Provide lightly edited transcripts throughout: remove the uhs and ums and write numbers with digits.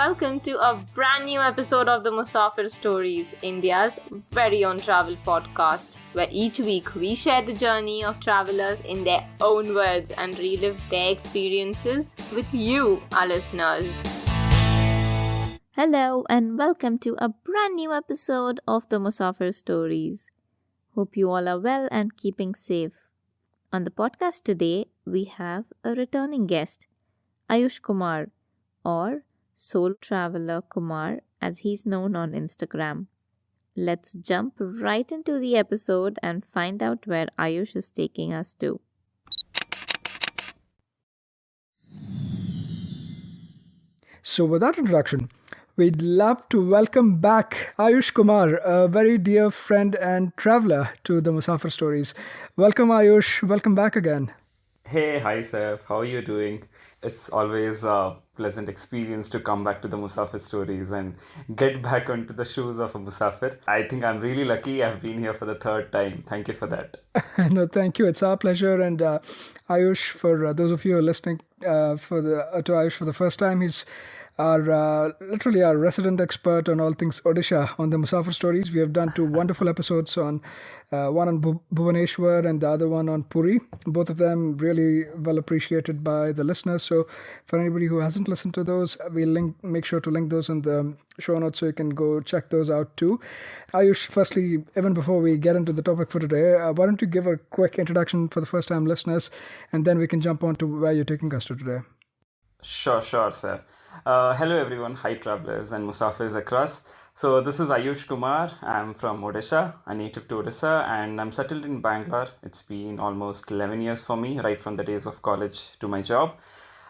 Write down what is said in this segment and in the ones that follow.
welcome to a brand new episode of the Musafir Stories, India's very own travel podcast, where each week we share the journey of travelers in their own words and relive their experiences with you, our listeners. Hello and welcome to a brand new episode of the Musafir Stories. Hope you all are well and keeping safe. On the podcast today, we have a returning guest, Ayush Kumar, or Soul Traveler Kumar as he's known on Instagram. Let's jump right into the episode and find out where Ayush is taking us to. So with that introduction, we'd love to welcome back Ayush Kumar, a very dear friend and traveler to the Musafir Stories. Welcome Ayush, welcome back again. Hey, hi Saif, how are you doing? It's always a pleasant experience to come back to the Musafir Stories and get back onto the shoes of a Musafir. I think I'm really lucky I've been here for the third time. Thank you for that. No, thank you. It's our pleasure. And Ayush, for those of you who are listening to Ayush for the first time, he's literally our resident expert on all things Odisha on the Musafir Stories. We have done two wonderful episodes on one on Bhubaneswar and the other one on Puri. Both of them really well appreciated by the listeners. So for anybody who hasn't listened to those, we'll make sure to link those in the show notes so you can go check those out too. Ayush, firstly, even before we get into the topic for today, why don't you give a quick introduction for the first time listeners, and then we can jump on to where you're taking us to today. Sure, Saif. Hello everyone, hi travelers and Musafirs across. So this is Ayush Kumar. I'm from Odisha, a native to Odisha, and I'm settled in Bangalore. It's been almost 11 years for me, right from the days of college to my job.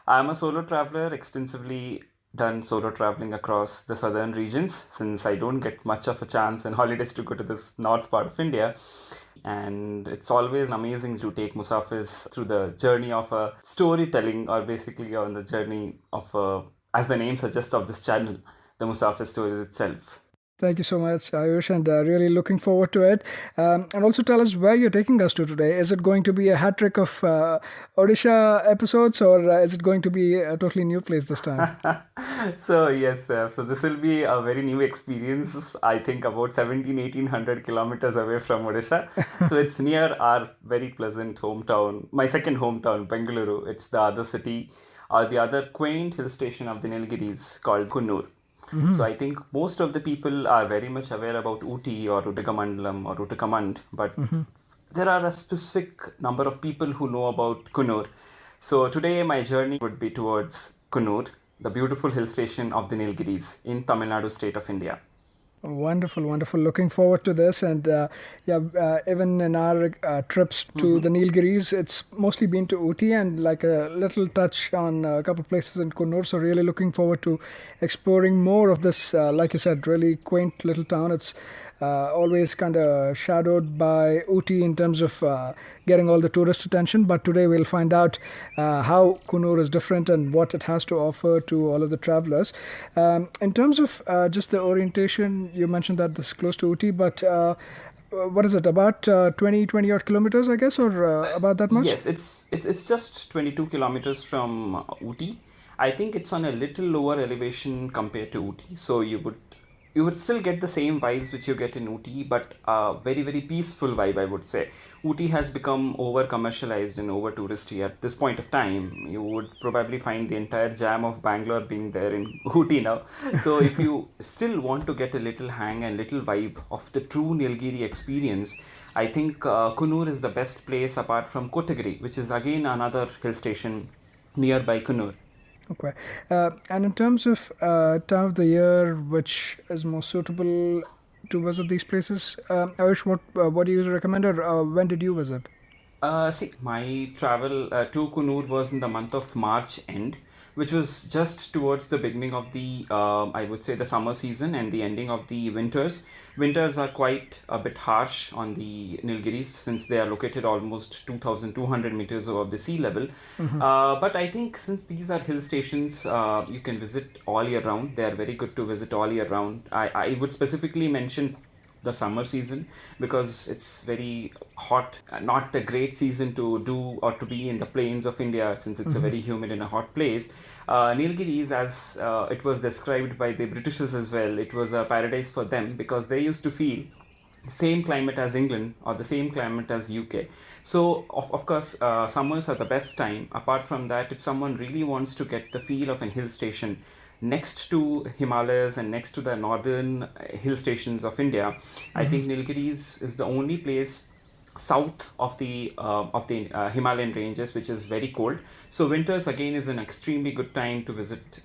I'm a solo traveler, extensively done solo traveling across the southern regions since I don't get much of a chance in holidays to go to this north part of India. And it's always amazing to take Musafirs through the journey of a storytelling, or basically on the journey of as the name suggests, of this channel, the Musafir Stories itself. Thank you so much, Ayush, and really looking forward to it. And also tell us where you're taking us to today. Is it going to be a hat trick of Odisha episodes, or is it going to be a totally new place this time? So yes, so this will be a very new experience. I think about 1800 kilometers away from Odisha. So it's near our very pleasant hometown, my second hometown, Bengaluru. It's the other city, or the other quaint hill station of the Nilgiris called Coonoor. Mm-hmm. So I think most of the people are very much aware about Ooty or Udhagamandalam or Uttakamand, but there are a specific number of people who know about Coonoor. So today my journey would be towards Coonoor, the beautiful hill station of the Nilgiris in Tamil Nadu state of India. Wonderful, wonderful. Looking forward to this. And even in our trips to the Nilgiris, it's mostly been to Ooty and like a little touch on a couple of places in Coonoor. So really looking forward to exploring more of this, like you said, really quaint little town. It's always kind of shadowed by Ooty in terms of getting all the tourist attention. But today we'll find out how Coonoor is different and what it has to offer to all of the travelers. In terms of just the orientation, you mentioned that this is close to Ooty, but what is it, about 20 odd kilometers, I guess, or about that much? Yes, it's just 22 kilometers from Ooty. I think it's on a little lower elevation compared to Ooty, so you would still get the same vibes which you get in Ooty, but a very, very peaceful vibe, I would say. Ooty has become over commercialized and over touristy at this point of time. You would probably find the entire jam of Bangalore being there in Ooty now. So if you still want to get a little hang and little vibe of the true Nilgiri experience, I think Coonoor is the best place apart from Kotagiri, which is again another hill station nearby Coonoor. Okay. And in terms of time of the year, which is more suitable to visit these places, Ayush, what do you recommend, or when did you visit? My travel to Coonoor was in the month of March end, which was just towards the beginning of the, I would say, the summer season and the ending of the winters. Winters are quite a bit harsh on the Nilgiris since they are located almost 2,200 meters above the sea level. But I think since these are hill stations, you can visit all year round. They are very good to visit all year round. I would specifically mention the summer season because it's very hot. Not a great season to do or to be in the plains of India since it's a very humid and a hot place. Nilgiris, as it was described by the Britishers as well, it was a paradise for them because they used to feel same climate as England or the same climate as UK. So of course, summers are the best time. Apart from that, if someone really wants to get the feel of an hill station next to Himalayas and next to the northern hill stations of India, I think Nilgiris is the only place south of the Himalayan ranges, which is very cold. So winters again is an extremely good time to visit.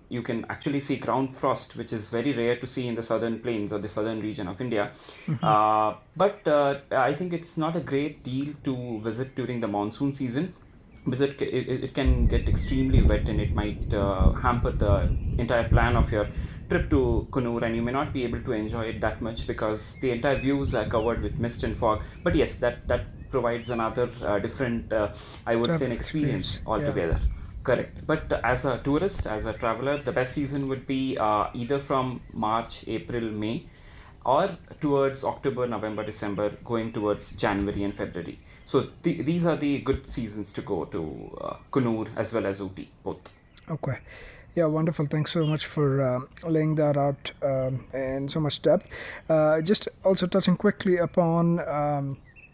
You can actually see ground frost, which is very rare to see in the southern plains or the southern region of India. But I think it's not a great deal to visit during the monsoon season because it can get extremely wet and it might hamper the entire plan of your trip to Coonoor, and you may not be able to enjoy it that much because the entire views are covered with mist and fog. But yes, that provides another different, I would say, an experience altogether. Yeah. Correct. But as a tourist, as a traveler, the best season would be either from March, April, May, or towards October, November, December, going towards January and February. So these are the good seasons to go to Coonoor as well as Ooty, both. Okay. Yeah, wonderful. Thanks so much for laying that out in so much depth. Just also touching quickly upon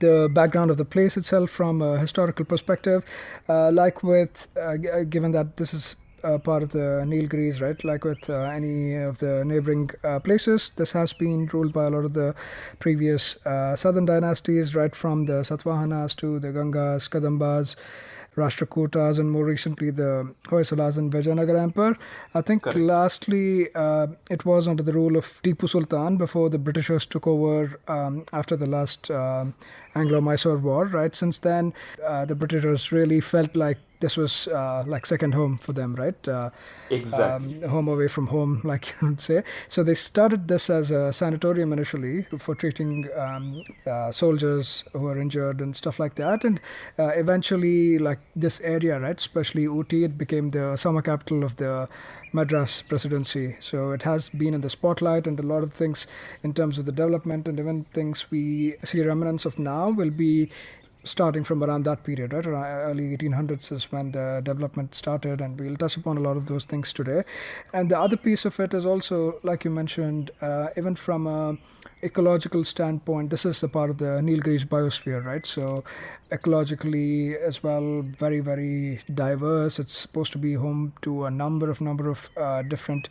the background of the place itself from a historical perspective, like with, given that this is part of the Nilgiris, right? Like with any of the neighboring places, this has been ruled by a lot of the previous southern dynasties, right from the Satavahanas to the Gangas, Kadambas, Rashtrakutas, and more recently the Hoysalas and Vijayanagar Empire. I think lastly it was under the rule of Tipu Sultan before the Britishers took over after the last Anglo-Mysore War, right? Since then, the Britishers really felt like this was like second home for them, right? Exactly. Home away from home, like you would say. So they started this as a sanatorium initially for treating soldiers who were injured and stuff like that. And eventually, like this area, right, especially Ooty, it became the summer capital of the Madras presidency. So it has been in the spotlight, and a lot of things in terms of the development and even things we see remnants of now will be starting from around that period, right? Early 1800s is when the development started, and we'll touch upon a lot of those things today. And the other piece of it is also, like you mentioned, even from a ecological standpoint, this is a part of the Nilgiris biosphere, right? So ecologically as well, very, very diverse. It's supposed to be home to a number of different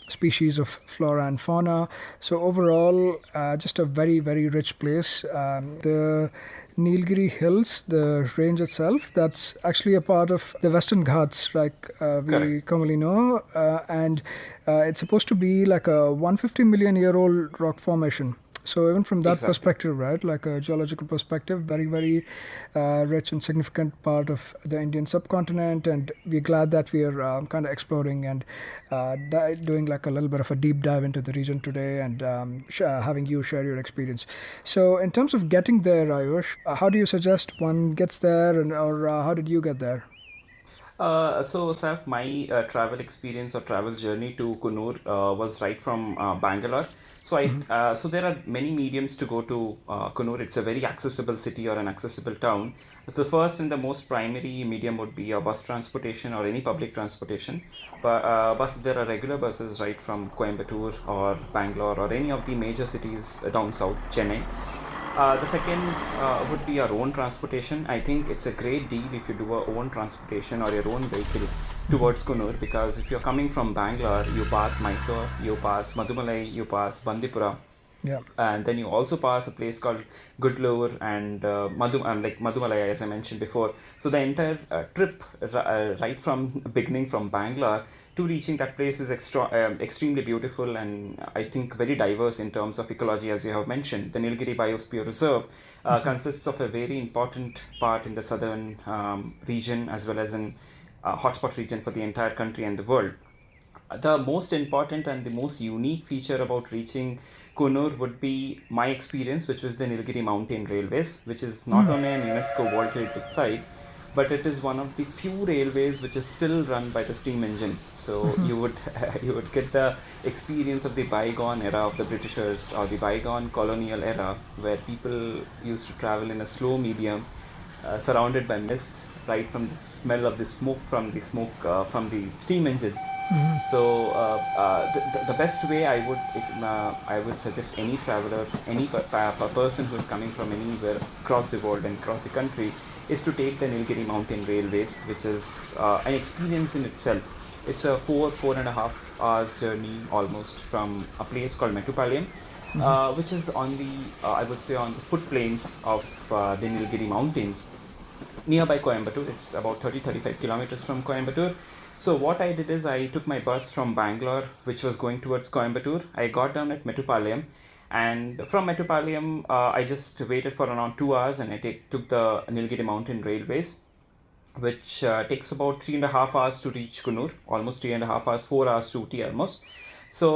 species of flora and fauna. So overall, just a very, very rich place. The Nilgiri Hills, the range itself, that's actually a part of the Western Ghats, like we commonly know, and it's supposed to be like a 150 million year old rock formation. So even from that perspective, right, like a geological perspective, very, very rich and significant part of the Indian subcontinent. And we're glad that we are kind of exploring and doing like a little bit of a deep dive into the region today and having you share your experience. So in terms of getting there, Ayush, how do you suggest one gets there, and or how did you get there? So, Saf, my travel experience or travel journey to Coonoor was right from Bangalore. So there are many mediums to go to Coonoor. It's a very accessible city or an accessible town. The first and the most primary medium would be a bus transportation or any public transportation. But there are regular buses right from Coimbatore or Bangalore or any of the major cities down south, Chennai. The second would be our own transportation. I think it's a great deal if you do your own transportation or your own vehicle towards Coonoor, because if you're coming from Bangalore, you pass Mysore, you pass Madumalai, you pass Bandipura, Yeah. and then you also pass a place called Goodlour and like Madumalai, as I mentioned before. So the entire trip, right from beginning from Bangalore to reaching that place, is extremely beautiful, and I think very diverse in terms of ecology, as you have mentioned. The Nilgiri Biosphere Reserve consists of a very important part in the southern region as well as in hotspot region for the entire country and the world. The most important and the most unique feature about reaching Coonoor would be my experience, which was the Nilgiri Mountain Railways, which is not only an UNESCO World Heritage Site, but it is one of the few railways which is still run by the steam engine. So you would you would get the experience of the bygone era of the Britishers, or the bygone colonial era, where people used to travel in a slow medium, surrounded by mist, right from the smell of the smoke from the steam engines. So the best way I would suggest any traveler, any person who is coming from anywhere across the world and across the country, is to take the Nilgiri Mountain Railways, which is an experience in itself. It's a 4.5 hours journey almost from a place called Mettupalayam, which is on the I would say on the footplains of the Nilgiri Mountains, nearby Coimbatore. It's about 30-35 kilometers from Coimbatore. So what I did is I took my bus from Bangalore, which was going towards Coimbatore. I got down at Mettupalayam, and from Mettupalayam, I just waited for around 2 hours, and I took the Nilgiri Mountain Railways, which takes about 3.5 hours to reach Coonoor, almost 3.5 hours, 4 hours to Ooty almost. So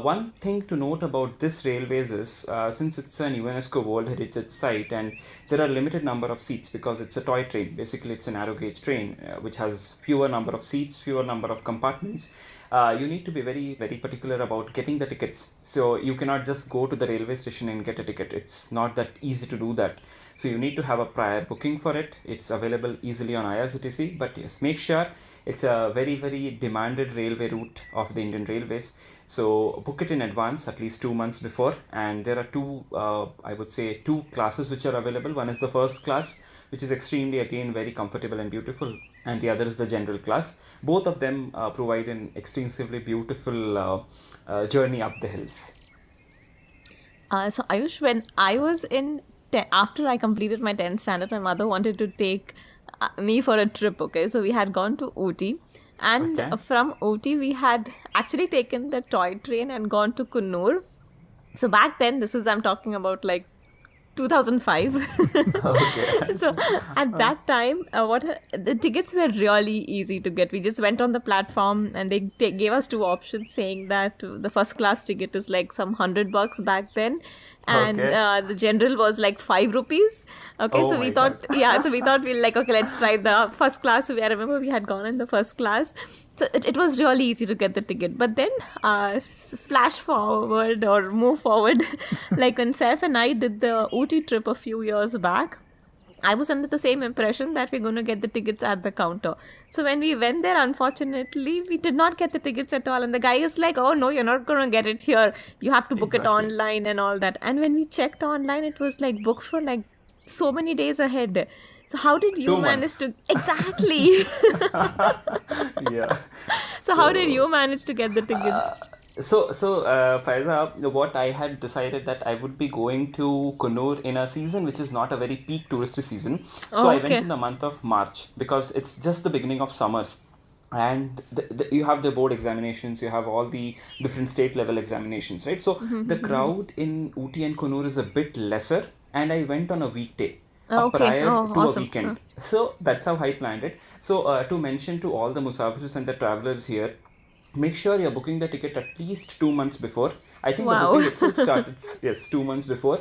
one thing to note about this railways is since it's an UNESCO World Heritage Site, and there are limited number of seats because it's a toy train. Basically, it's a narrow gauge train which has fewer number of seats, fewer number of compartments. You need to be very, very particular about getting the tickets. So you cannot just go to the railway station and get a ticket. It's not that easy to do that. So you need to have a prior booking for it. It's available easily on IRCTC, but yes, make sure it's a very, very demanded railway route of the Indian Railways. So book it in advance, at least 2 months before. And there are I would say, two classes which are available. One is the first class, which is extremely, again, very comfortable and beautiful. And the other is the general class. Both of them provide an extensively beautiful journey up the hills. So Ayush, when I was after I completed my 10th standard, my mother wanted to take me for a trip. Okay, so we had gone to Ooty, and from Ooty we had actually taken the toy train and gone to Coonoor. So back then, I'm talking about like 2005. Okay. So at that time, the tickets were really easy to get. We just went on the platform, and they gave us two options, saying that the first class ticket is like some $100 back then, and the general was like 5 rupees. Okay, Oh so we my thought, God. so we thought we'll like, okay, let's try the first class. So I remember we had gone in the first class, so it was really easy to get the ticket. But then flash forward or move forward, like when Saif and I did the Ooty trip a few years back, I was under the same impression that we're going to get the tickets at the counter. So when we went there, unfortunately, we did not get the tickets at all. And the guy is like, oh no, you're not going to get it here. You have to book it Exactly. online and all that. And when we checked online, it was like booked for like so many days ahead. So how did you 2 manage months. to... Exactly. Yeah. So how did you manage to get the tickets? So, Faiza, what I had decided that I would be going to Coonoor in a season which is not a very peak touristy season. So I went Okay. in the month of March because it's just the beginning of summers. And you have the board examinations, you have all the different state level examinations, right? So the crowd in Ooty and Coonoor is a bit lesser, and I went on a weekday, Okay. prior Oh, to a awesome. weekend. So that's how I planned it. So to mention to all the Musafirs and the travelers here, make sure you're booking the ticket at least 2 months before. I think the Wow. booking itself starts, yes, 2 months before.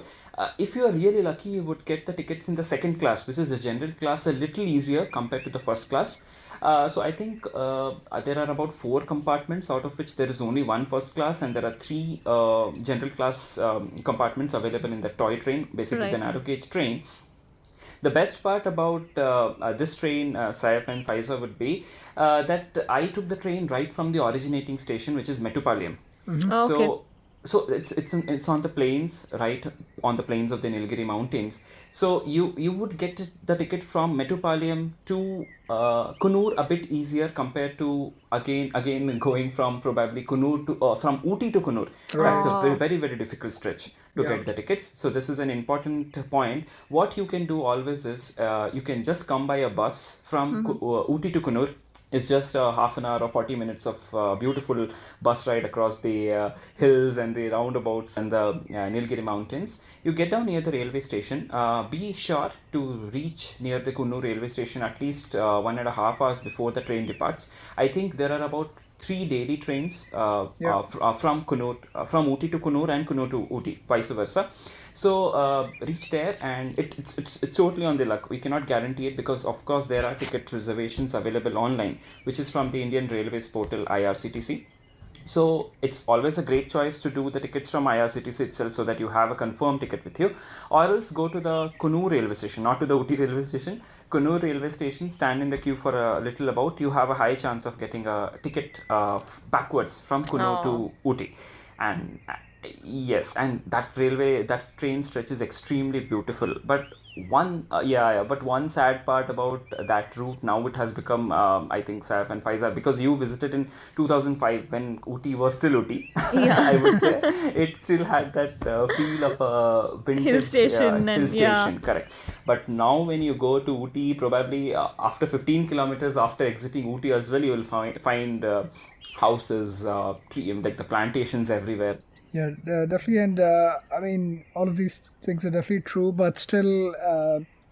If you are really lucky, you would get the tickets in the second class, which is the general class, a little easier compared to the first class. So I think there are about 4 compartments, out of which there is only one first class, and there are 3 general class compartments available in the toy train, basically the Right. narrow gauge train. The best part about this train, Saif and Faiza, would be that I took the train right from the originating station, which is Mettupalayam. Okay. So it's on the plains, right on the plains of the Nilgiri Mountains. So you would get the ticket from Mettupalayam to Coonoor a bit easier compared to again going from probably Coonoor to from Ooty to Coonoor. That's a very, Oh. very, very difficult stretch to Yeah. get the tickets. So this is an important point. What you can do always is you can just come by a bus from Ooty to Coonoor. It's just half an hour or 40 minutes of beautiful bus ride across the hills and the roundabouts and the Nilgiri Mountains. You get down near the railway station. Be sure to reach near the Coonoor railway station at least 1.5 hours before the train departs. I think there are about three daily trains Yeah. from Coonoor, from Ooty to Coonoor and Coonoor to Ooty, vice versa. So reach there, and it's totally on the luck. We cannot guarantee it because of course there are ticket reservations available online, which is from the Indian Railways portal IRCTC. So it's always a great choice to do the tickets from IRCTC itself so that you have a confirmed ticket with you, or else go to the Coonoor railway station, not to the Ooty railway station. Coonoor railway station, stand in the queue for a little about. You have a high chance of getting a ticket backwards from Coonoor to Ooty, and yes, and that train stretch is extremely beautiful. But but one sad part about that route, now it has become, I think, Saif and Faiza, because you visited in 2005 when Ooty was still Ooty. Yeah. I would say it still had that feel of a vintage Hill station hill and yeah. station, correct. But now when you go to Ooty, probably after 15 kilometers after exiting Ooty as well, you will find houses, like the plantations everywhere. Yeah, definitely. And I mean, all of these things are definitely true, but still,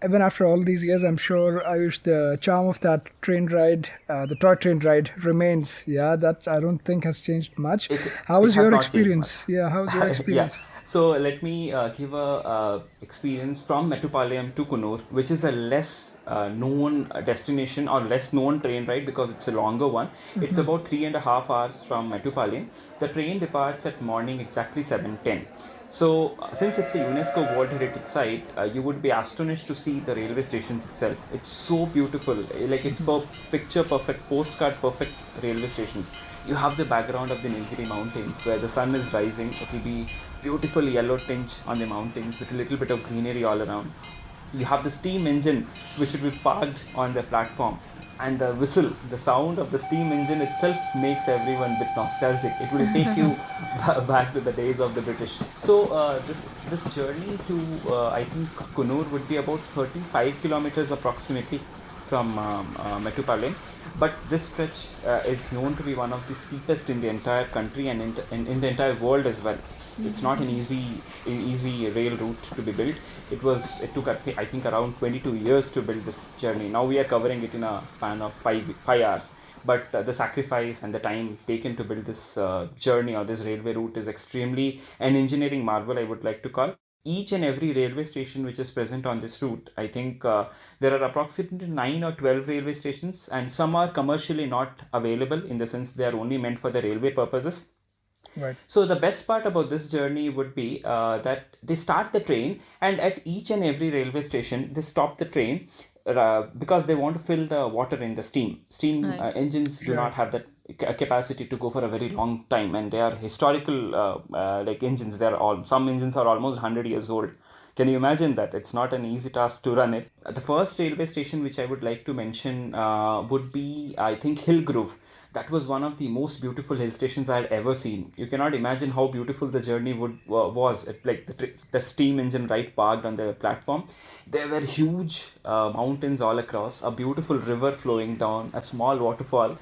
even after all these years, I'm sure, Ayush, the charm of that train ride, the toy train ride remains. Yeah, that I don't think has changed much. How It was has your not changed experience? much. Yeah, how was your Yeah. experience? So let me give a experience from Mettupalayam to Coonoor, which is a less known destination or less known train ride because it's a longer one. It's about 3.5 hours from Mettupalayam. The train departs at morning exactly 7:10. So, since it's a UNESCO World Heritage Site, you would be astonished to see the railway stations itself. It's so beautiful, like it's picture perfect, postcard perfect railway stations. You have the background of the Nilgiri Mountains where the sun is rising. It will be beautiful yellow tinge on the mountains with a little bit of greenery all around. You have the steam engine which will be parked on the platform, and the whistle, the sound of the steam engine itself makes everyone a bit nostalgic. It will take you back to the days of the British. So this journey to I think Coonoor would be about 35 kilometers approximately from Mettupalayam. But this stretch is known to be one of the steepest in the entire country and in the entire world as well. It's not an easy rail route to be built. It took I think around 22 years to build this journey. Now we are covering it in a span of 5 hours. But the sacrifice and the time taken to build this journey or this railway route is extremely an engineering marvel, I would like to call. Each and every railway station which is present on this route, I think there are approximately 9 or 12 railway stations, and some are commercially not available, in the sense they are only meant for the railway purposes. Right. So the best part about this journey would be that they start the train, and at each and every railway station they stop the train because they want to fill the water in the steam. Right. Engines do not have that capacity to go for a very long time, and they are historical like engines. Some engines are almost 100 years old. Can you imagine that? It's not an easy task to run it. The first railway station which I would like to mention would be, I think, Hillgrove. That was one of the most beautiful hill stations I had ever seen. You cannot imagine how beautiful the journey was. The steam engine right parked on the platform. There were huge mountains all across, a beautiful river flowing down, a small waterfall.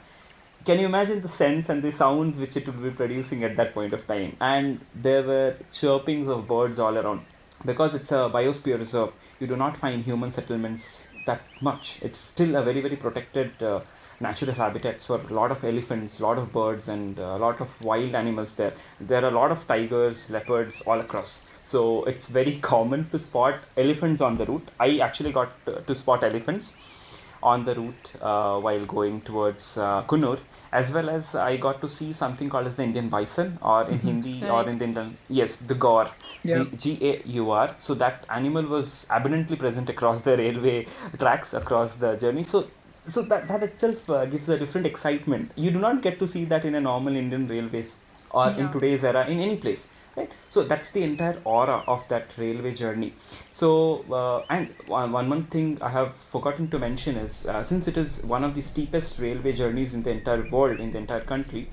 Can you imagine the sense and the sounds which it would be producing at that point of time? And there were chirpings of birds all around. Because it's a biosphere reserve, you do not find human settlements that much. It's still a very, very protected natural habitats for a lot of elephants, a lot of birds, and a lot of wild animals there. There are a lot of tigers, leopards all across. So it's very common to spot elephants on the route. I actually got to spot elephants on the route while going towards Coonoor, as well as I got to see something called as the Indian bison, or in Hindi or Right. in the Indian, yes, the gaur, Yeah. the GAUR. So that animal was abundantly present across the railway tracks across the journey. So that itself gives a different excitement. You do not get to see that in a normal Indian railways or in Yeah. today's era in any place, right? So that's the entire aura of that railway journey. So and one thing I have forgotten to mention is, since it is one of the steepest railway journeys in the entire world, in the entire country,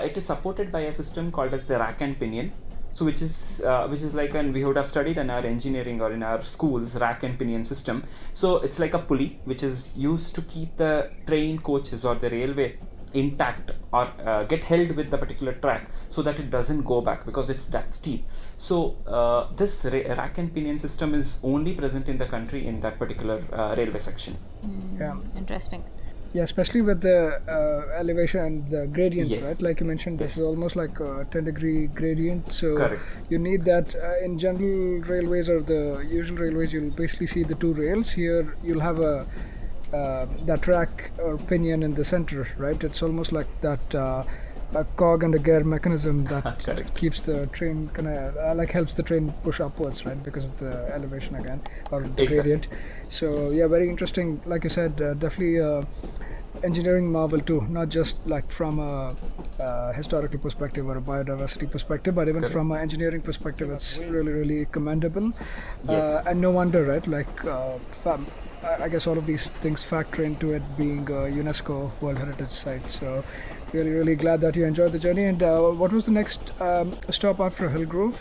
it is supported by a system called as the rack and pinion. So which is like, and we would have studied in our engineering or in our schools, rack and pinion system. So it's like a pulley which is used to keep the train coaches or the railway intact, or get held with the particular track so that it doesn't go back because it's that steep. So this rack and pinion system is only present in the country in that particular railway section. Yeah. Interesting. Yeah, especially with the elevation and the gradient, Yes. right? Like you mentioned, this Yes. is almost like a 10-degree gradient. So Correct. you need that in general railways or the usual railways. You'll basically see the two rails. Here you'll have that track or pinion in the center, right? It's almost like that a cog and a gear mechanism that Correct. keeps the train kind of like helps the train push upwards, right? Because of the elevation again or the Exactly. gradient. So Yes. yeah, very interesting. Like you said, definitely engineering marvel too, not just like from a historical perspective or a biodiversity perspective, but even Correct. from an engineering perspective, it's really, really commendable. Yes. And no wonder, right? Like, I guess all of these things factor into it being a UNESCO World Heritage Site. So, really, really glad that you enjoyed the journey. And what was the next stop after Hillgrove?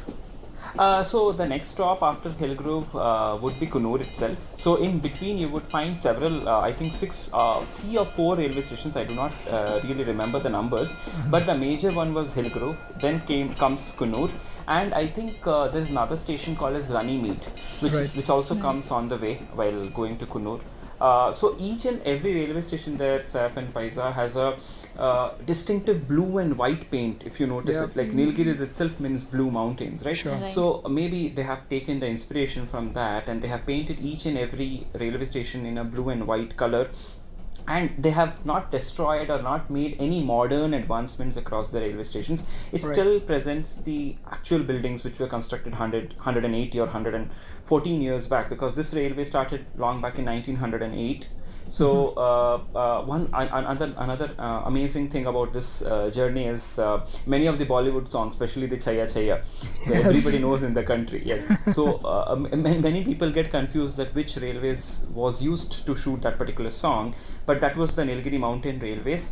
So the next stop after Hillgrove would be Coonoor itself. So in between you would find several, I think 3 or 4 railway stations. I do not really remember the numbers, but the major one was Hillgrove. Then comes Coonoor, and I think there is another station called as Runnymede, Right. which also comes on the way while going to Coonoor. So each and every railway station there, Saif and Faiza, has a distinctive blue and white paint. If you notice Yeah. it, like Nilgiri itself means blue mountains, right? Sure. Right. So maybe they have taken the inspiration from that, and they have painted each and every railway station in a blue and white color. And they have not destroyed or not made any modern advancements across the railway stations. It Right. still presents the actual buildings which were constructed 180 or 114 years back, because this railway started long back in 1908. So another amazing thing about this journey is many of the Bollywood songs, especially the Chaya Chaya, everybody knows in the country. Yes. So many people get confused that which railways was used to shoot that particular song, but that was the Nilgiri Mountain Railways.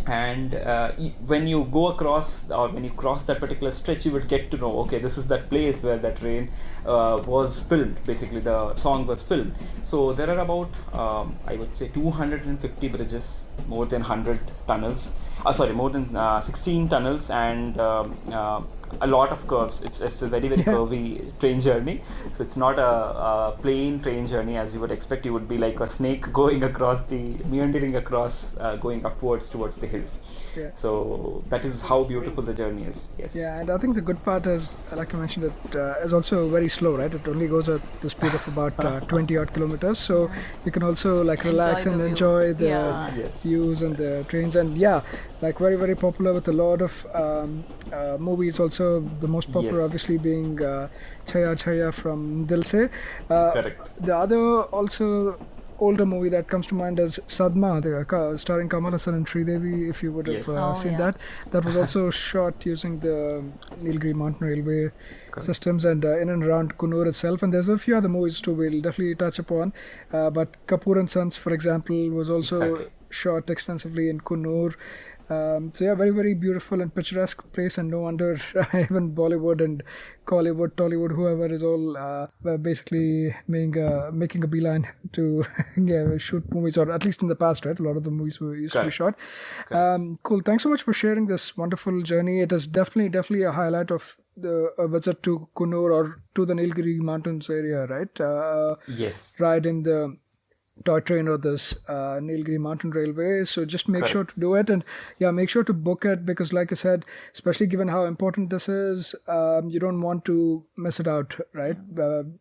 And when you go across or when you cross that particular stretch, you would get to know, okay, this is that place where that train was filmed. Basically the song was filmed. So there are about I would say 250 bridges, more than 100 tunnels, more than 16 tunnels, and a lot of curves. It's a very curvy train journey. So it's not a plain train journey as you would expect. You would be like a snake going across meandering across, going upwards towards the hills. Yeah. So that is how beautiful the journey is. Yes. Yeah, and I think the good part is, like I mentioned, it is also very slow, right? It only goes at the speed of about 20 odd kilometers, so you can also like relax Enjoy and the view. enjoy the Yeah. Yes. views and the trains. And yeah, like very, very popular with a lot of movies. Also, the most popular Yes. obviously being Chaya Chaya from Dil Se. Correct. The other also older movie that comes to mind is Sadma, starring Kamal Hassan and Sridevi, if you would have Yes. Oh, seen yeah. that was also shot using the Nilgiri Mountain Railway Correct. systems and in and around Coonoor itself. And there's a few other movies too we'll definitely touch upon, but Kapoor&Sons, for example, was also Exactly. shot extensively in Coonoor. So yeah, very, very beautiful and picturesque place, and no wonder even Bollywood and Collywood, Tollywood, whoever is all were basically making a beeline to shoot movies, or at least in the past, right? A lot of the movies were used to be shot. Cool. Thanks so much for sharing this wonderful journey. It is definitely a highlight of a visit to Coonoor or to the Nilgiri Mountains area, right? Yes. Ride in the toy train or this Nilgiri Mountain Railway. So just make sure to do it, and yeah, make sure to book it, because like I said, especially given how important this is, you don't want to miss it out, right?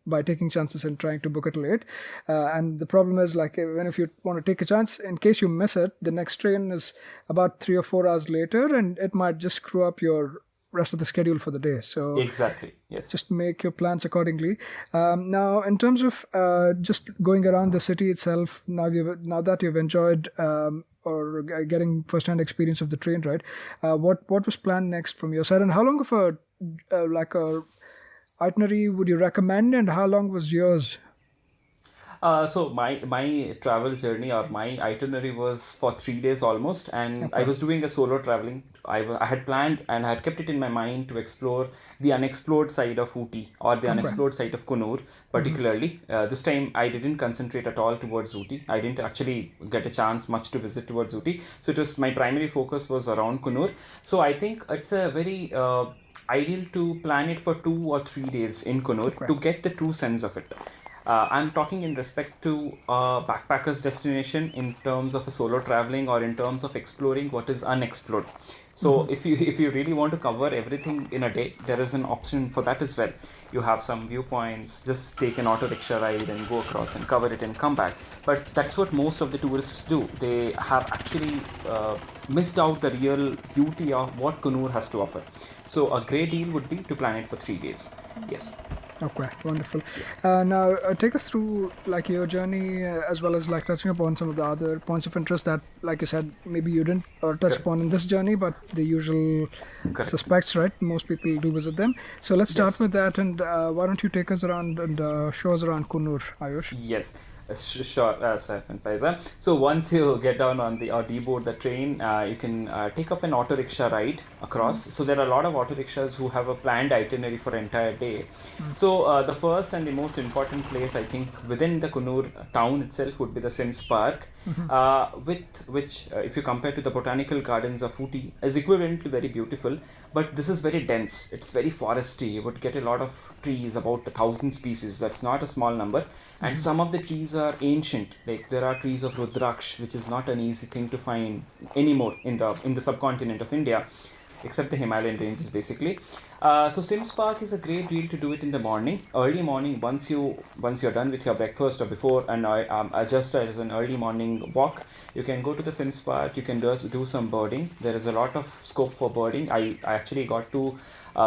By taking chances and trying to book it late. And the problem is, like, even if you want to take a chance, in case you miss it, the next train is about 3 or 4 hours later, and it might just screw up your rest of the schedule for the day. So Exactly. Yes. just make your plans accordingly. Now, in terms of just going around the city itself, now that you've enjoyed or getting first-hand experience of the train ride, what was planned next from your side, and how long of a itinerary would you recommend, and how long was yours? So my travel journey or my itinerary was for 3 days almost, and I was doing a solo traveling. I had planned and I had kept it in my mind to explore the unexplored side of Ooty or the unexplored side of Coonoor particularly. This time I didn't concentrate at all towards Ooty. I didn't actually get a chance much to visit towards Ooty. So it was, my primary focus was around Coonoor. So I think it's a very ideal to plan it for 2 or 3 days in Coonoor to get the true sense of it. I'm talking in respect to a backpacker's destination in terms of a solo traveling or in terms of exploring what is unexplored. So if you really want to cover everything in a day, there is an option for that as well. You have some viewpoints, just take an auto rickshaw ride and go across and cover it and come back. But that's what most of the tourists do. They have actually missed out the real beauty of what Coonoor has to offer. So a great deal would be to plan it for 3 days. Yes. Okay, wonderful. Now, take us through like your journey, as well as like touching upon some of the other points of interest that, like you said, maybe you didn't or touch Correct. upon in this journey, but the usual Correct. suspects, right? Most people do visit them. So let's start Yes. with that, and why don't you take us around and show us around Coonoor, Ayush? Yes, sure, Saif and Faiza. So once you get down on the or deboard the train, you can take up an auto rickshaw ride across. So there are a lot of auto rickshaws who have a planned itinerary for an entire day. So the first and the most important place I think within the Coonoor town itself would be the Sims Park, with which, if you compare to the botanical gardens of Ooty, is equivalently very beautiful. But this is very dense. It's very foresty. You would get a lot of trees, about 1,000 species. That's not a small number. And some of the trees are ancient. Like there are trees of Rudraksh, which is not an easy thing to find anymore in the subcontinent of India, except the Himalayan ranges basically. So Sims Park is a great deal to do it in the morning, early morning. Once you're done with your breakfast or before, and I just as an early morning walk, you can go to the Sims Park. You can just do some birding. There is a lot of scope for birding. I actually got to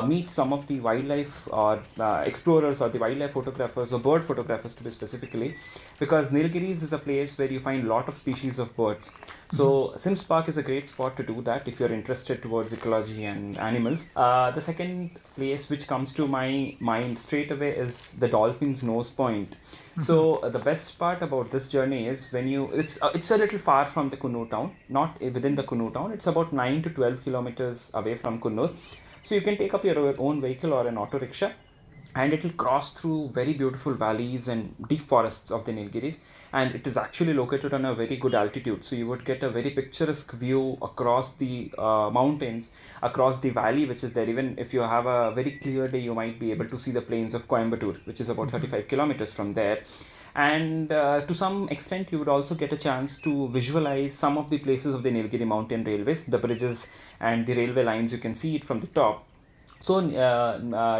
meet some of the wildlife or explorers or the wildlife photographers or bird photographers to be specifically, because Nilgiris is a place where you find a lot of species of birds. So Sims Park is a great spot to do that if you're interested towards ecology and animals. The second place which comes to my mind straight away is the Dolphin's Nose Point. So the best part about this journey is when it's a little far from the Coonoor town, not within the Coonoor town. It's about 9 to 12 kilometers away from Coonoor. So you can take up your own vehicle or an auto rickshaw, and it will cross through very beautiful valleys and deep forests of the Nilgiris, and it is actually located on a very good altitude, so you would get a very picturesque view across the mountains, across the valley which is there. Even if you have a very clear day, you might be able to see the plains of Coimbatore, which is about 35 kilometers from there. And to some extent you would also get a chance to visualize some of the places of the Nilgiri Mountain Railways, the bridges and the railway lines. You can see it from the top. So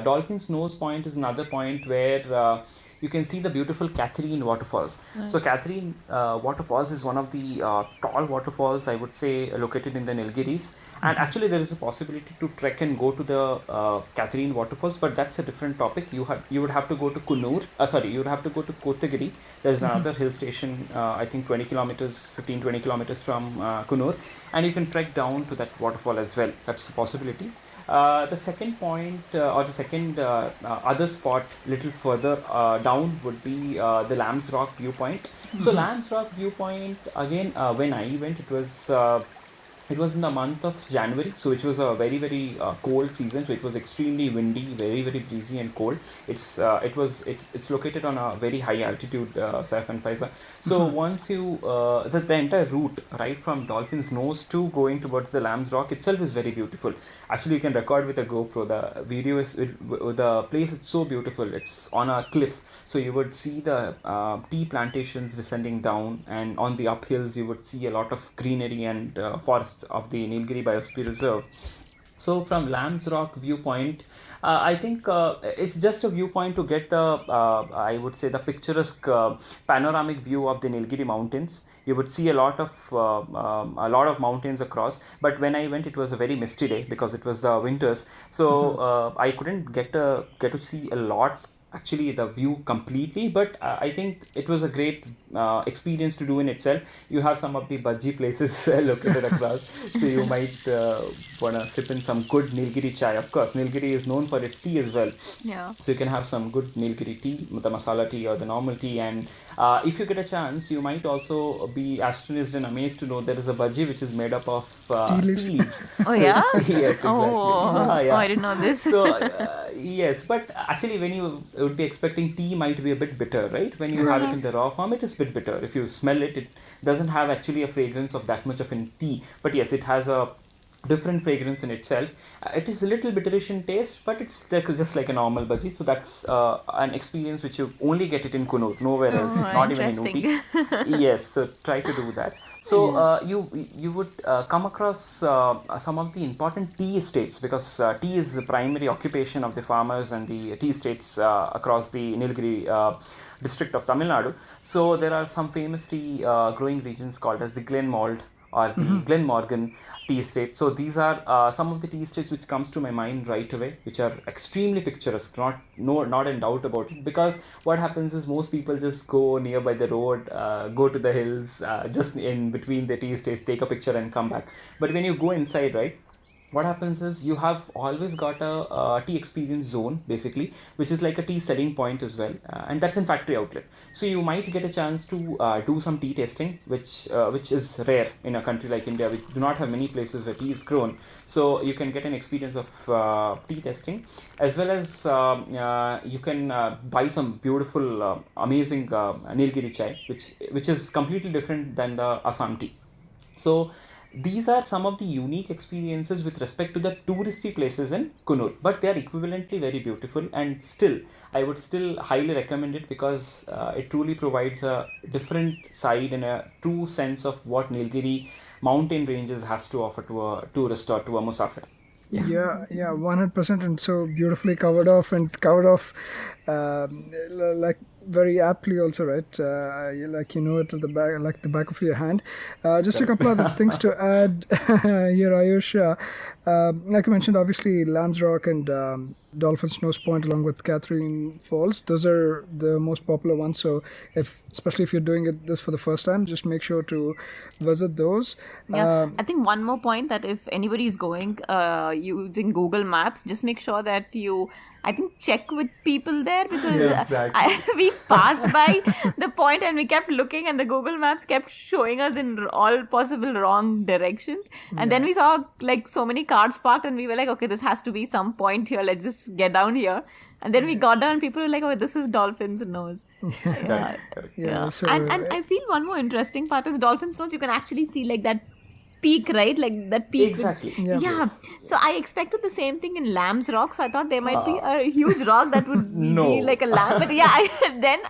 Dolphin's Nose Point is another point where you can see the beautiful Catherine waterfalls. So Catherine waterfalls is one of the tall waterfalls, I would say, located in the Nilgiris. And actually there is a possibility to trek and go to the Catherine waterfalls, but that's a different topic. You would have to go to Coonoor. You would have to go to Kotagiri. There's another hill station, I think 20 kilometers from Coonoor, and you can trek down to that waterfall as well. That's a possibility. The second point or the second other spot little further down would be the Lamb's Rock viewpoint. So Lamb's Rock viewpoint, again, when I went, it was in the month of January, so it was a very very cold season. So it was extremely windy, very very breezy and cold. It's located on a very high altitude, Saif and Faiza. So once you the entire route right from Dolphin's Nose to going towards the Lamb's Rock itself is very beautiful. Actually, you can record with a GoPro. The video is the place is so beautiful. It's on a cliff, so you would see the tea plantations descending down, and on the uphills you would see a lot of greenery and forests of the Nilgiri Biosphere Reserve. So from Lamb's Rock viewpoint, I think it's just a viewpoint to get the, I would say, the picturesque panoramic view of the Nilgiri Mountains. You would see a lot of mountains across. But when I went, it was a very misty day because it was winters. So I couldn't get to see a lot, actually, the view completely, but I think it was a great experience to do in itself. You have some of the bhaji places located across, so you might want to sip in some good Nilgiri chai. Of course, Nilgiri is known for its tea as well. Yeah. So you can have some good Nilgiri tea, the masala tea or the normal tea. And if you get a chance, you might also be astonished and amazed to know there is a bhaji which is made up of Tea leaves. tea leaves. Oh yeah. Yes, exactly. Oh, Yeah. I didn't know this. So yes, but actually when you would be expecting tea might be a bit bitter, right? When you have it in the raw form, it is a bit bitter. If you smell it, it doesn't have actually a fragrance of that much of in tea. But yes, it has a different fragrance in itself. It is a little bit rich in taste, but it's like, just like a normal bhaji. So that's an experience which you only get it in Coonoor, nowhere else, Oh, not even in Ooty. interesting. Yes, so try to do that. So you would come across some of the important tea estates, because tea is the primary occupation of the farmers and the tea estates across the Nilgiri district of Tamil Nadu. So there are some famous tea growing regions called as the Glenmold or the Glenmorgan tea estate. So these are some of the tea estates which comes to my mind right away, which are extremely picturesque. Not in doubt about it. Because what happens is most people just go nearby the road, go to the hills, just in between the tea estates, take a picture and come back. But when you go inside, right, what happens is you have always got a tea experience zone, basically, which is like a tea selling point as well, and that's in factory outlet. So you might get a chance to do some tea testing, which is rare in a country like India. We do not have many places where tea is grown, so you can get an experience of tea testing, as well as you can buy some beautiful amazing Nilgiri chai, which is completely different than the Assam tea. So these are some of the unique experiences with respect to the touristy places in Coonoor, but they are equivalently very beautiful, and still I would still highly recommend it, because it truly provides a different side and a true sense of what Nilgiri mountain ranges has to offer to a tourist or to a Musafir. Yeah, 100%, and so beautifully covered off like very aptly also, right? Like you know it at the back, like the back of your hand. Just a couple other things to add here, Ayush. Like you mentioned, obviously Lamb's Rock and Dolphin's Nose Point, along with Catherine Falls. Those are the most popular ones. So, especially if you're doing this for the first time, just make sure to visit those. Yeah, I think one more point, that if anybody is going using Google Maps, just make sure that you, I think, check with people there, because we passed by the point and we kept looking, and the Google Maps kept showing us in all possible wrong directions. And then we saw like so many cars parked, and we were like, okay, this has to be some point here. Let's just get down here. And then we got down, and people were like, oh, this is Dolphin's Nose. Yeah. So, And I feel one more interesting part is Dolphin's Nose. You can actually see like that peak, right? Like that peak. Exactly. Yeah. So I expected the same thing in Lamb's Rock. So I thought there might be a huge rock that would be like a lamb. But yeah, then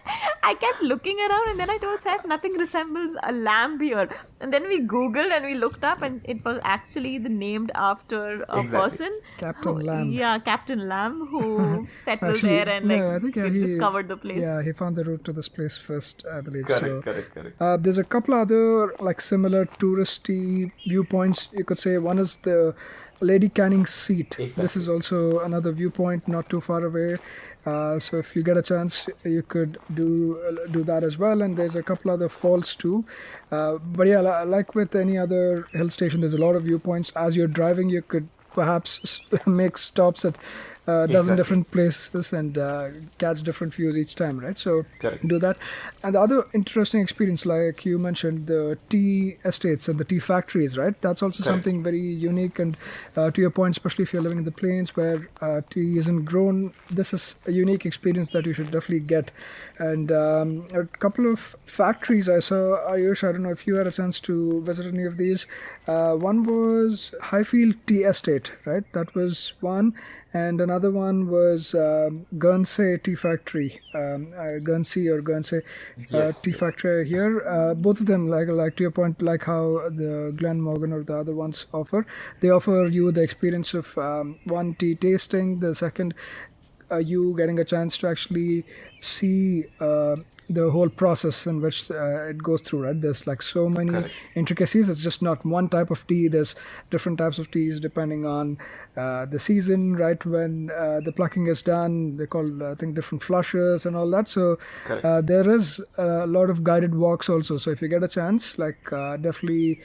I kept looking around, and then I told Saif, nothing resembles a lamb here. And then we Googled and we looked up, and it was actually named after a person. Captain Lamb. Yeah, Captain Lamb, who settled there and I think, he discovered the place. Yeah, he found the route to this place first, I believe. Correct. There's a couple other like similar touristy viewpoints, you could say. One is the Lady Canning Seat. Exactly. This is also another viewpoint not too far away. So if you get a chance, you could do that as well. And there's a couple other falls too. But yeah, like with any other hill station, there's a lot of viewpoints. As you're driving, you could perhaps make stops at dozen different places and catch different views each time, right? So do that. And the other interesting experience, like you mentioned, the tea estates and the tea factories, right? That's also something very unique. And to your point, especially if you're living in the plains where tea isn't grown, this is a unique experience that you should definitely get. And a couple of factories I saw, Ayush, I don't know if you had a chance to visit any of these. One was Highfield Tea Estate, right? That was one. And another one was Guernsey Tea Factory, Guernsey Tea Factory here. Both of them, like to your point, like how the Glenmorgan or the other ones offer. They offer you the experience of one, tea tasting, the second, you getting a chance to actually see the whole process in which it goes through, right? There's like so many intricacies. It's just not one type of tea. There's different types of teas depending on the season, right? When the plucking is done, they call, I think, different flushes and all that. So there is a lot of guided walks also. So if you get a chance, definitely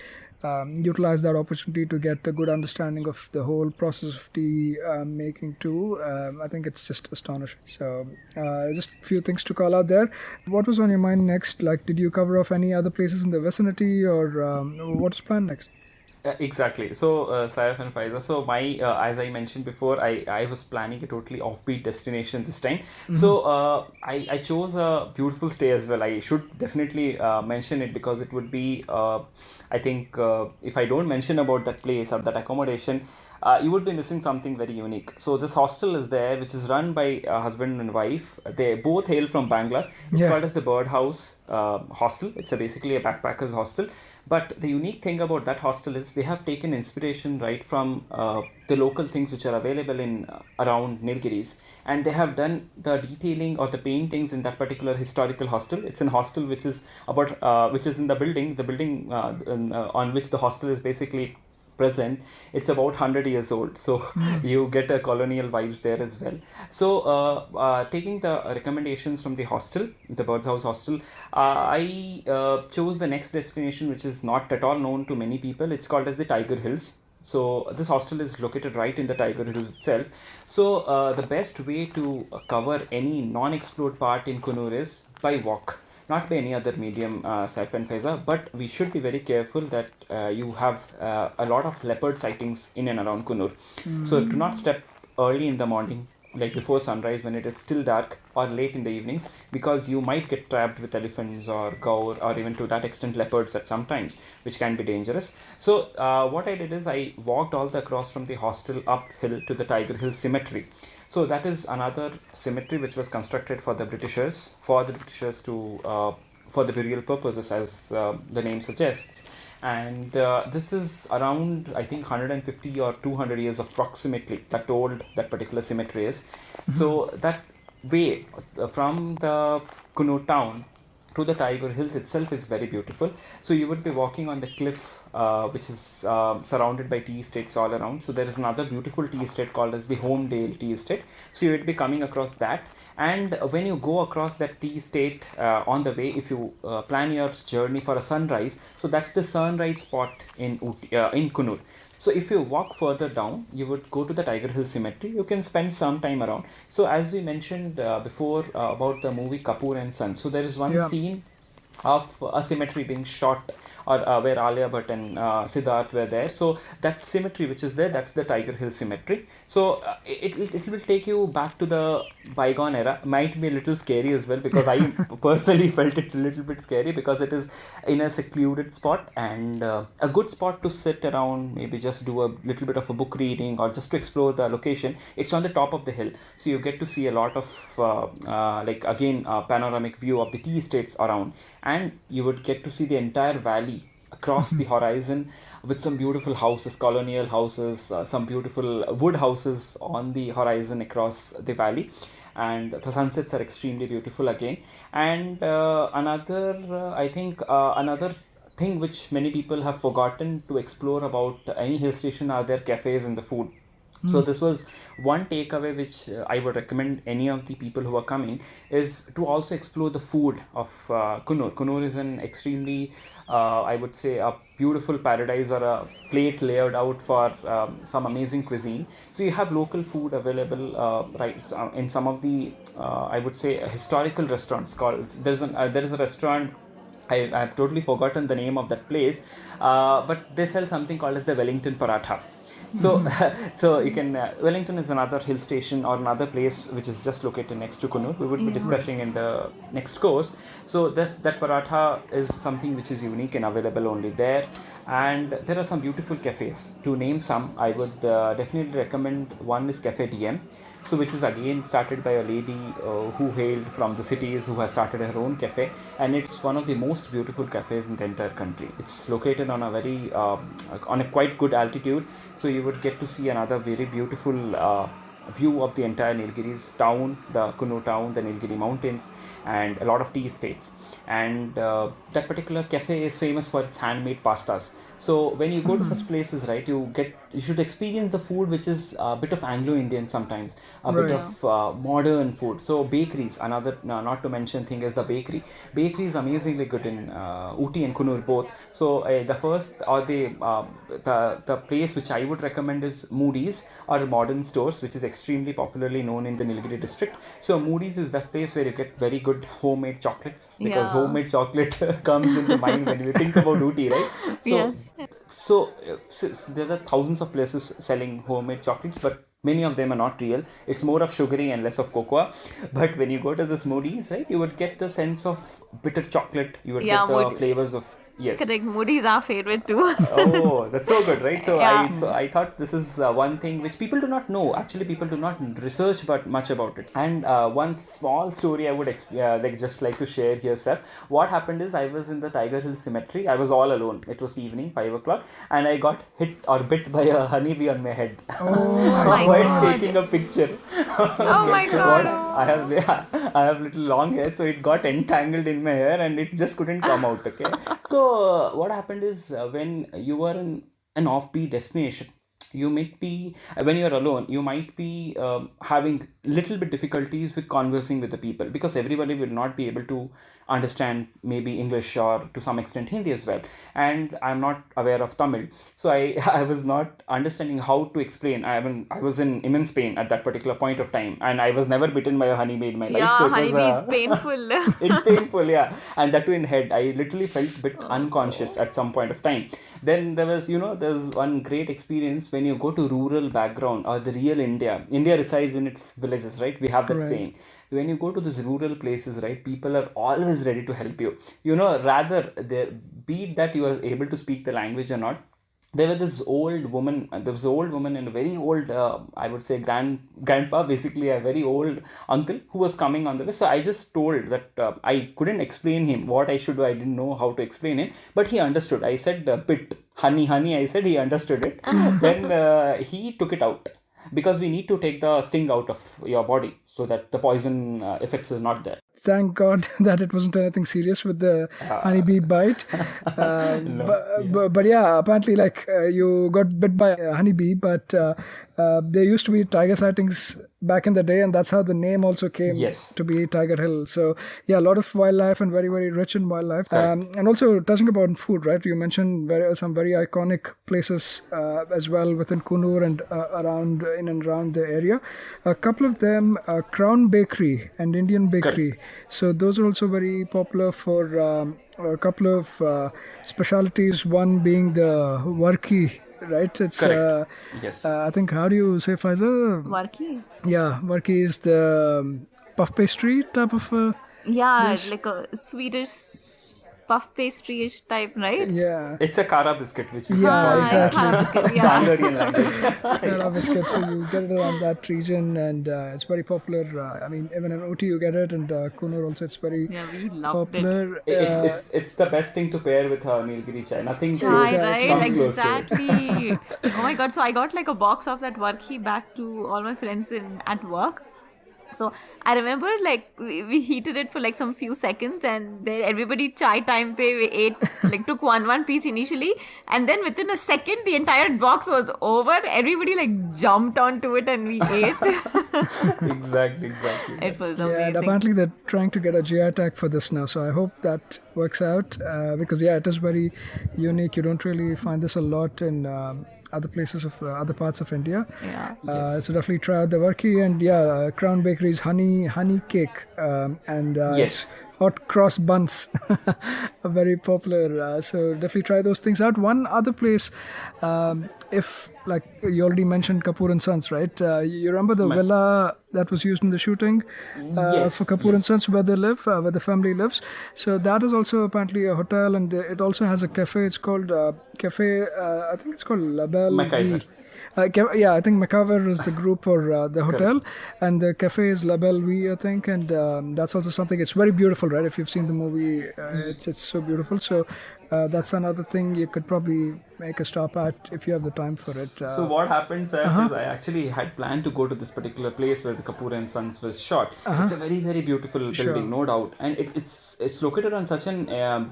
utilize that opportunity to get a good understanding of the whole process of tea making too. I think it's just astonishing. So just a few things to call out there. What was on your mind next? Like, did you cover off any other places in the vicinity, or what is planned next? Exactly. So, Saif and Faiza. So, as I mentioned before, I was planning a totally offbeat destination this time. So, I chose a beautiful stay as well. I should definitely mention it because it would be, I think, if I don't mention about that place or that accommodation, you would be missing something very unique. So, this hostel is there, which is run by a husband and wife. They both hail from Bangalore. It's Yeah. called as the Birdhouse Hostel. It's basically a backpackers hostel. But the unique thing about that hostel is they have taken inspiration right from the local things which are available in around Nilgiris, and they have done the detailing or the paintings in that particular historical hostel. It's an hostel which is about which is in the building on which the hostel is basically present. It's about 100 years old, so you get a colonial vibes there as well. So taking the recommendations from the hostel, the Birds House hostel, I chose the next destination which is not at all known to many people. It's called as the Tiger Hills. So this hostel is located right in the Tiger Hills itself. So the best way to cover any non-explored part in Coonoor is by walk, not by any other medium, Saif and Faiza, but we should be very careful that you have a lot of leopard sightings in and around Coonoor. So do not step early in the morning, like before sunrise when it is still dark, or late in the evenings, because you might get trapped with elephants or gaur, or even to that extent leopards at some times, which can be dangerous. So what I did is I walked all the across from the hostel uphill to the Tiger Hill Cemetery. So that is another cemetery which was constructed for the Britishers to for the burial purposes, as the name suggests. And this is around, I think, 150 or 200 years approximately that old that particular cemetery is. So that way from the Coonoor town to the Tiger Hills itself is very beautiful. So you would be walking on the cliff, which is surrounded by tea estates all around. So there is another beautiful tea estate called as the Homedale Tea Estate. So you would be coming across that. And when you go across that tea estate on the way, if you plan your journey for a sunrise, so that's the sunrise spot in in Coonoor. So if you walk further down, you would go to the Tiger Hill Cemetery. You can spend some time around. So as we mentioned before about the movie Kapoor&Sons, so there is one Yeah. scene of a cemetery being shot, or where Alia Bhatt and Siddharth were there. So that cemetery which is there, that's the Tiger Hill Cemetery. So it will take you back to the bygone era. Might be a little scary as well, because I personally felt it a little bit scary, because it is in a secluded spot, and a good spot to sit around, maybe just do a little bit of a book reading or just to explore the location. It's on the top of the hill, so you get to see a lot of like again panoramic view of the tea estates around, and you would get to see the entire valley across the horizon, with some beautiful houses, colonial houses, some beautiful wood houses on the horizon across the valley. And the sunsets are extremely beautiful again. And I think another thing which many people have forgotten to explore about any hill station are their cafes and the food. So this was one takeaway which I would recommend any of the people who are coming, is to also explore the food of Coonoor. Coonoor is an extremely, I would say, a beautiful paradise, or a plate laid out for some amazing cuisine. So you have local food available right in some of the, I would say, historical restaurants. Called there is a restaurant. I've totally forgotten the name of that place, but they sell something called as the Wellington paratha. So, so you can Wellington is another hill station or another place which is just located next to Coonoor. We would be discussing in the next course. So that paratha is something which is unique and available only there. And there are some beautiful cafes. To name some, I would definitely recommend. One is Cafe DM, so which is again started by a lady who hailed from the cities, who has started her own cafe, and it's one of the most beautiful cafes in the entire country. It's located on a very on a quite good altitude, so you would get to see another very beautiful view of the entire Nilgiris town, the Coonoor town, the Nilgiri Mountains, and a lot of tea estates. And that particular cafe is famous for its handmade pastas. So when you go to such places, right, you should experience the food which is a bit of Anglo-Indian sometimes, a bit Right. of modern food. So bakeries, another not to mention thing is the bakery. Bakery is amazingly good in Ooty and Coonoor both. So the first or the place which I would recommend is Moody's or modern stores, which is extremely popularly known in the Nilgiri district. So Moody's is that place where you get very good homemade chocolates, because Yeah. homemade chocolate comes into mind when you think about Ooty, right? So, Yes. so there are thousands of places selling homemade chocolates, but many of them are not real. It's more of sugary and less of cocoa. But when you go to the smoothies, right, you would get the sense of bitter chocolate. You would Yeah, get the Moody. flavors of, yes. Correct. Moody's our favorite too. Oh, that's so good, right? So Yeah. I thought this is one thing which people do not know. Actually, people do not research but much about it. And one small story I would like to share here, sir. What happened is, I was in the Tiger Hill Cemetery. I was all alone. It was evening, 5 o'clock, and I got hit or bit by a honeybee on my head my while God. taking a picture. Oh my God. I have little long hair, so it got entangled in my hair and it just couldn't come out. Okay, so what happened is, when you are in an offbeat destination, you might be, when you are alone, you might be having little bit difficulties with conversing with the people, because everybody will not be able to understand maybe English or to some extent Hindi as well, and I'm not aware of Tamil, so I was not understanding how to explain. I was in immense pain at that particular point of time, and I was never bitten by a honeybee in my life. Yeah, So it was honeybee is painful. it's painful, yeah, and that too in head. I literally felt a bit unconscious at some point of time. Then there's one great experience when you go to rural background or the real India. India resides in its villages, right? We have that Right. saying. When you go to these rural places, right, people are always ready to help you. Rather, be it that you are able to speak the language or not. There was this old woman. There was an old woman and a very old, I would say, grandpa, basically a very old uncle who was coming on the way. So I just told that I couldn't explain him what I should do. I didn't know how to explain him, but he understood. I said, "Bit honey, honey." I said, he understood it. Then he took it out, because we need to take the sting out of your body so that the poison effects is not there. Thank God that it wasn't anything serious with the honeybee bite. But yeah, apparently, you got bit by a honeybee, but there used to be tiger sightings back in the day, and that's how the name also came Yes. to be Tiger Hill. So yeah, a lot of wildlife and very, very rich in wildlife. Correct. And also touching upon food, right? You mentioned some very iconic places as well within Coonoor and in and around the area. A couple of them, Crown Bakery and Indian Bakery. So those are also very popular for a couple of specialities. One being the Varki, right? It's Correct. Yes. I think, how do you say, Faiza? Varki. Yeah, Varki is the puff pastry type of. Yeah, like a Swedish puff pastry-ish type, right? Yeah. It's a kara biscuit, which we Yeah, call exactly. Kara biscuit, yeah. Hungarian language. Kara biscuit, so you get it around that region, and it's very popular. I mean, even in Ooty you get it, and Coonoor also, it's very Yeah, we loved it. popular. It's the best thing to pair with Nilgiri chai. Nothing Chai, close, right? comes close to it. Exactly. Oh my God. So I got like a box of that Varki back to all my friends at work. So I remember we heated it for like some few seconds, and then everybody chai time pe we ate, took one piece initially, and then within a second the entire box was over. Everybody jumped onto it and we ate. Exactly. It was Yeah, and amazing. apparently they're trying to get a GI tag for this now, so I hope that works out, because yeah, it is very unique. You don't really find this a lot in other places of other parts of India. Yeah. Yes. So definitely try out the Varki, and yeah, Crown Bakery's honey cake, and Yes. it's hot cross buns are very popular. So definitely try those things out. One other place, if you already mentioned Kapoor&Sons, right? You remember the villa that was used in the shooting Yes, for Kapoor&Sons, where they live, where the family lives. So that is also apparently a hotel, and it also has a cafe. It's called Cafe. I think it's called La Belle MacIver. Vie. Yeah, I think MacIver is the group or the hotel, and the cafe is La Belle Vie, I think, and that's also something. It's very beautiful, right? If you've seen the movie, it's so beautiful. So that's another thing you could probably make a stop at if you have the time for it. So what happened, sir, is I actually had planned to go to this particular place where the Kapoor&Sons was shot. It's a very, very beautiful building, no doubt, and it's located on such an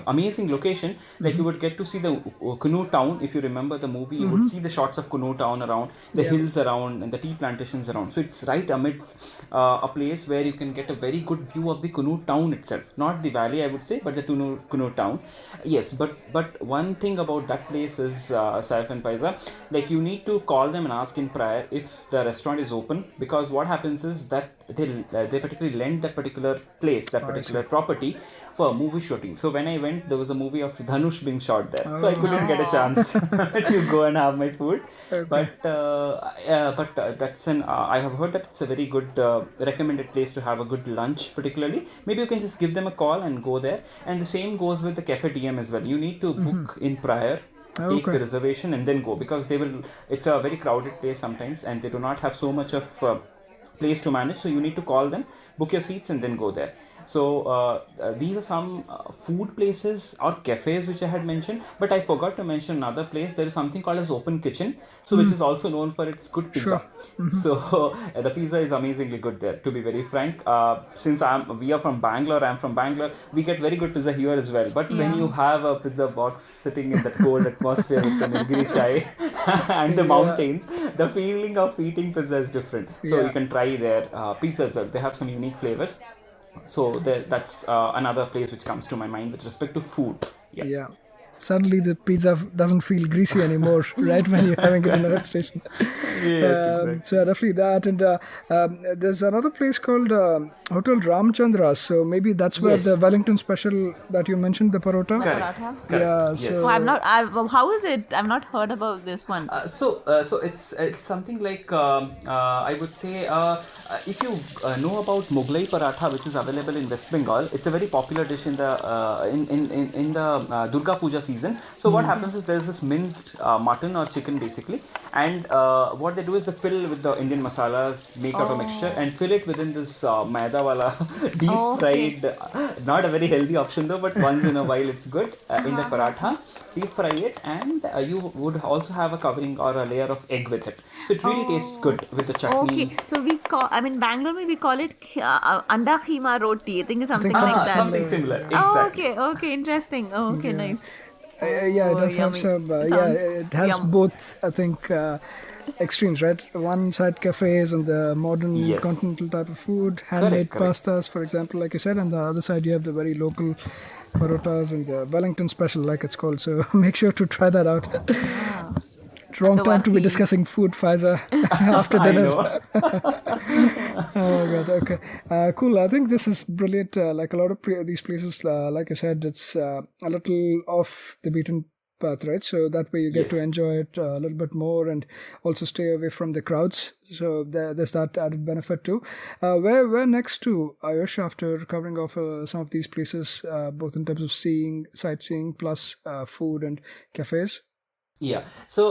amazing location. Like you would get to see the Coonoor town. If you remember the movie, you would see the shots of Coonoor town around, the hills around, and the tea plantations around. So it's right amidst a place where you can get a very good view of the Coonoor town itself, not the valley, I would say, but the Coonoor town. Yes, but one thing about that place is Saif and Paiza, like you need to call them and ask in prior if the restaurant is open, because what happens is that they particularly lend that particular place, that Oh, I see. particular property for movie shooting. So when I went, there was a movie of Dhanush being shot there, so I couldn't get a chance to go and have my food. Okay. But that's an I have heard that it's a very good recommended place to have a good lunch. Particularly, maybe you can just give them a call and go there. And the same goes with the Cafe DM as well. You need to book in prior, take the Okay. reservation, and then go, because they will. It's a very crowded place sometimes, and they do not have so much of place to manage. So you need to call them, book your seats, and then go there. So these are some food places or cafes which I had mentioned, but I forgot to mention another place. There is something called as Open Kitchen, so which is also known for its good pizza. Sure. So the pizza is amazingly good there. To be very frank, since we are from Bangalore, I'm from Bangalore. We get very good pizza here as well. But when you have a pizza box sitting in that cold atmosphere with the Nilgiri chai and the mountains, the feeling of eating pizza is different. So you can try their pizza as well. They have some unique flavors. So that's another place which comes to my mind with respect to food. Yeah. Suddenly the pizza doesn't feel greasy anymore, right, when you're having it in a hill station. Yes, exactly. So definitely that. And there's another place called Hotel Ramchandra. So maybe that's where Yes. the Wellington special that you mentioned, the parota. Correct. Paratha? Yeah. Yes. So Oh, how is it? I've not heard about this one. So it's something like I would say if you know about Mughlai paratha, which is available in West Bengal, it's a very popular dish in the in the Durga Puja season. So what happens is there's this minced mutton or chicken basically, and what they do is they fill with the Indian masalas, make up a mixture, and fill it within this maida wala deep fried. Not a very healthy option though, but once in a while it's good in the paratha. Deep fry it, and you would also have a covering or a layer of egg with it. So it really tastes good with the chutney. Okay, so Bangalore mein we call it anda khima roti. I think it's something like that. Something similar. Oh, Exactly. okay, interesting. Oh, okay, nice. yeah, it does have yummy. some. Sounds It has yum. both, I think, extremes, right? One side cafes and the modern Yes. continental type of food, handmade Correct. pastas, for example, like you said, and the other side you have the very local parotas and the Wellington special, like it's called. So make sure to try that out. Wrong the time to be wahi. discussing food, Pfizer, after I dinner. know. Oh god, okay, cool. I think this is brilliant. Like a lot of these places, like I said, it's a little off the beaten path, right? So that way you get to Yes. enjoy it a little bit more and also stay away from the crowds. So there's that added benefit too. Where next to Ayush after covering off some of these places, both in terms of sightseeing plus food and cafes? Yeah. So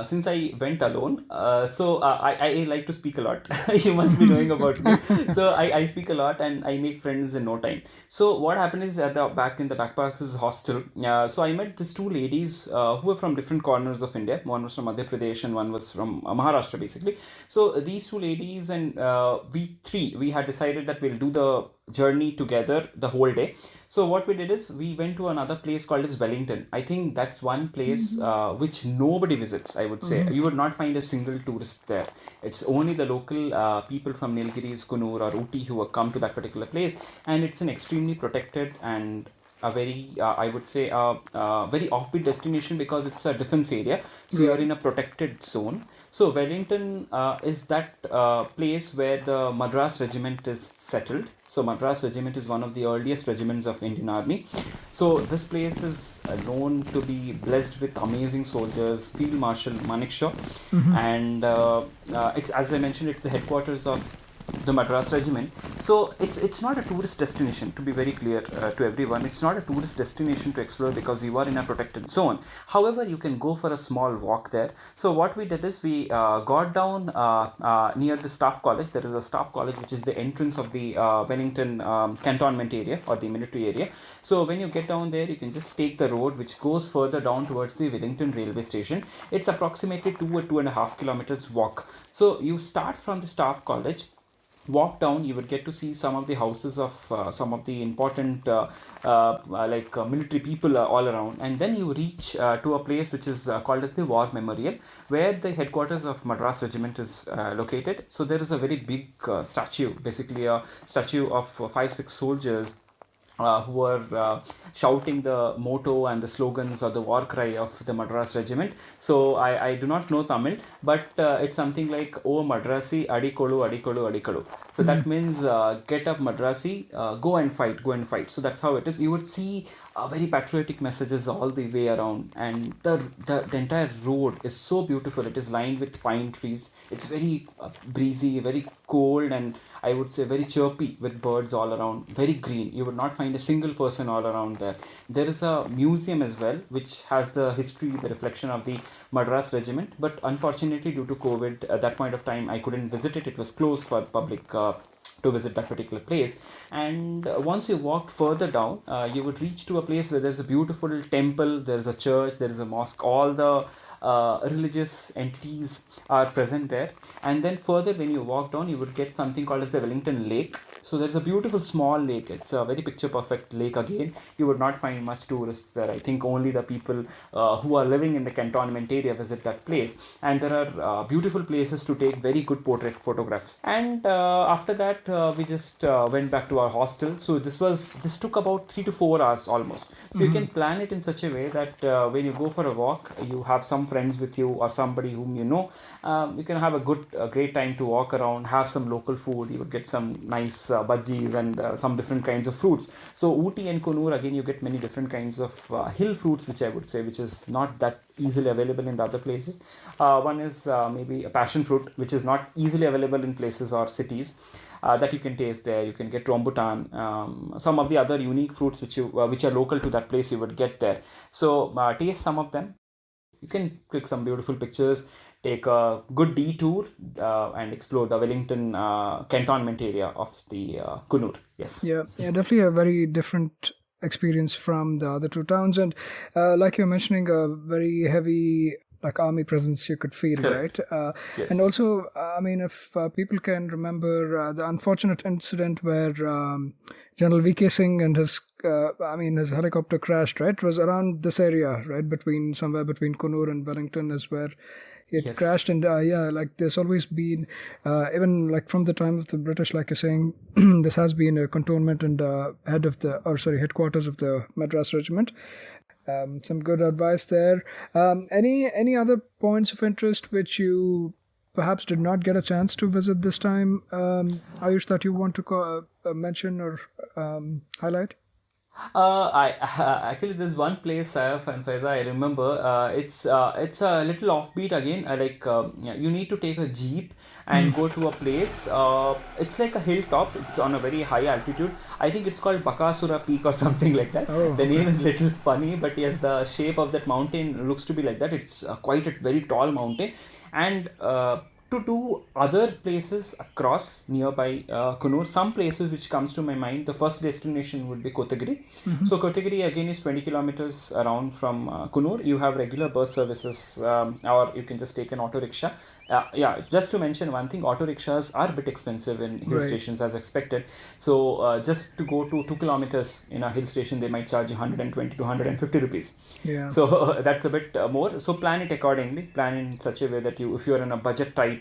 since I went alone, I like to speak a lot. You must be knowing about me. So I speak a lot and I make friends in no time. So what happened is back in the backpackers hostel. So I met these two ladies who were from different corners of India. One was from Madhya Pradesh and one was from Maharashtra, basically. So these two ladies and we had decided that we'll do the journey together the whole day. So what we did is we went to another place called as Wellington. I think that's one place which nobody visits, I would say. You would not find a single tourist there. It's only the local people from Nilgiri, Coonoor or Ooty who have come to that particular place. And it's an extremely protected and a very, I would say, very offbeat destination because it's a defense area. So you're in a protected zone. So Wellington is that place where the Madras Regiment is settled. So Madras Regiment is one of the earliest regiments of Indian Army. So this place is known to be blessed with amazing soldiers. Field Marshal Manekshaw, and it's, as I mentioned, it's the headquarters of the Madras Regiment. So it's not a tourist destination, to be very clear to everyone. It's not a tourist destination to explore because you are in a protected zone. However, you can go for a small walk there. So what we did is we got down near the staff college. There is a staff college which is the entrance of the Wellington cantonment area or the military area. So when you get down there, you can just take the road which goes further down towards the Wellington railway station. It's approximately 2.5 kilometers walk. So you start from the staff college, walk down, you would get to see some of the houses of some of the important military people all around, and then you reach to a place which is called as the War Memorial, where the headquarters of Madras Regiment is located. So there is a very big statue, basically a statue of 5-6 soldiers who were shouting the motto and the slogans or the war cry of the Madras regiment. So I do not know Tamil, but it's something like "Oh Madrasi, Adikolu, Adikolu, Adikolu." So that means get up Madrasi, go and fight, go and fight. So that's how it is. You would see very patriotic messages all the way around, and the entire road is so beautiful. It is lined with pine trees. It's very breezy, very cold, and I would say very chirpy with birds all around. Very green. You would not find a single person all around there. There is a museum as well, which has the history, the reflection of the Madras regiment. But unfortunately, due to COVID, at that point of time, I couldn't visit it. It was closed for public. To visit that particular place. And once you walked further down, you would reach to a place where there's a beautiful temple, there's a church, there is a mosque. All the religious entities are present there. And then further, when you walk down, you would get something called as the Wellington Lake. So there's a beautiful small lake. It's a very picture perfect lake again. You would not find much tourists there. I think only the people who are living in the cantonment area visit that place. And there are beautiful places to take very good portrait photographs. And after that, we just went back to our hostel. So this took about 3 to 4 hours almost. So you can plan it in such a way that when you go for a walk, you have some friends with you or somebody whom you know. You can have a great time to walk around, have some local food. You would get some nice bhajis and some different kinds of fruits. So Ooty and Coonoor, again, you get many different kinds of hill fruits, which I would say, which is not that easily available in the other places. One is maybe a passion fruit, which is not easily available in places or cities. That you can taste there. You can get rambutan, some of the other unique fruits which are local to that place. You would get there. So taste some of them. You can click some beautiful pictures, take a good detour, and explore the Wellington cantonment area of the Coonoor. Yes. Yeah, definitely a very different experience from the other two towns, and like you're mentioning, a very heavy like army presence you could feel, Correct. right? Yes. And also, I mean, if people can remember the unfortunate incident where General VK Singh and his helicopter crashed, right? It was around this area, right? Somewhere between Coonoor and Wellington is where it Yes. crashed. And like there's always been, even like from the time of the British, like you're saying, this has been a cantonment and headquarters of the Madras Regiment. Some good advice there. Any other points of interest which you perhaps did not get a chance to visit this time, Ayush, that you want to mention or highlight? I actually there's one place Saif and Faiza I remember. It's a little offbeat again. You need to take a jeep and go to a place. It's like a hilltop. It's on a very high altitude. I think it's called Bakasura Peak or something like that. Oh, The name is little funny, but yes, the shape of that mountain looks to be like that. It's quite a very tall mountain, and to do other places across nearby Coonoor, some places which comes to my mind, the first destination would be Kotagiri. So Kotagiri again is 20 kilometers around from Coonoor. You have regular bus services, or you can just take an auto rickshaw. Just to mention one thing, auto rickshaws are a bit expensive in hill Right. stations as expected. So just to go to 2 kilometers in a hill station, they might charge you 120 to 150 rupees. Yeah. So that's a bit more. So plan it accordingly. Plan in such a way that if you're in a budget tight